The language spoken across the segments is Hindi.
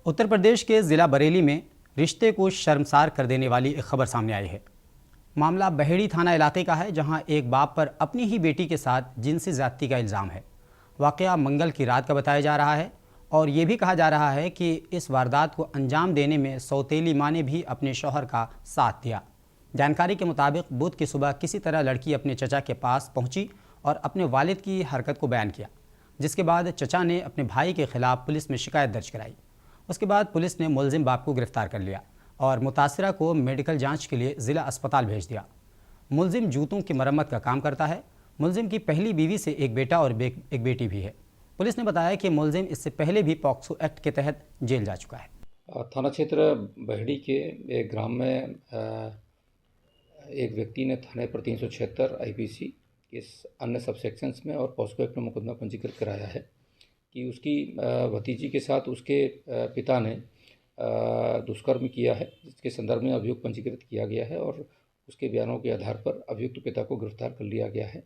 उत्तर प्रदेश के ज़िला बरेली में रिश्ते को शर्मसार कर देने वाली एक खबर सामने आई है। मामला बहेड़ी थाना इलाके का है, जहां एक बाप पर अपनी ही बेटी के साथ जिनसी ज़्यादती का इल्ज़ाम है। वाक़या मंगल की रात का बताया जा रहा है और ये भी कहा जा रहा है कि इस वारदात को अंजाम देने में सौतेली माँ ने भी अपने शौहर का साथ दिया। जानकारी के मुताबिक बुध की सुबह किसी तरह लड़की अपने चचा के पास पहुंची और अपने वालिद की हरकत को बयान किया, जिसके बाद चचा ने अपने भाई के खिलाफ पुलिस में शिकायत दर्ज कराई। उसके बाद पुलिस ने मुलजिम बाप को गिरफ्तार कर लिया और मुतासिरा को मेडिकल जांच के लिए ज़िला अस्पताल भेज दिया। मुलजिम जूतों की मरम्मत का काम करता है। मुलजिम की पहली बीवी से एक बेटा और एक बेटी भी है। पुलिस ने बताया कि मुलजिम इससे पहले भी पॉक्सो एक्ट के तहत जेल जा चुका है। थाना क्षेत्र बहेड़ी के एक ग्राम में एक व्यक्ति ने थाने पर 376 IPC के अन्य सबसेक्शंस में और पॉक्सो एक्ट में मुकदमा पंजीकृत कराया है कि उसकी भतीजी के साथ उसके पिता ने दुष्कर्म किया है, जिसके संदर्भ में अभियुक्त पंजीकृत किया गया है और उसके बयानों के आधार पर अभियुक्त पिता को गिरफ्तार कर लिया गया है।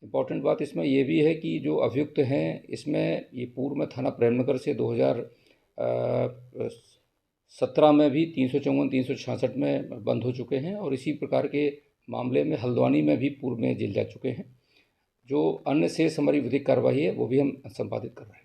इम्पॉर्टेंट बात इसमें ये भी है कि जो अभियुक्त हैं, इसमें ये पूर्व में थाना प्रेमनगर से 2017 में भी 354, 366 में बंद हो चुके हैं और इसी प्रकार के मामले में हल्द्वानी में भी पूर्व में जेल जा चुके हैं। जो अन्य शेष हमारी विधिक कार्रवाई है वो भी हम संपादित कर रहे हैं।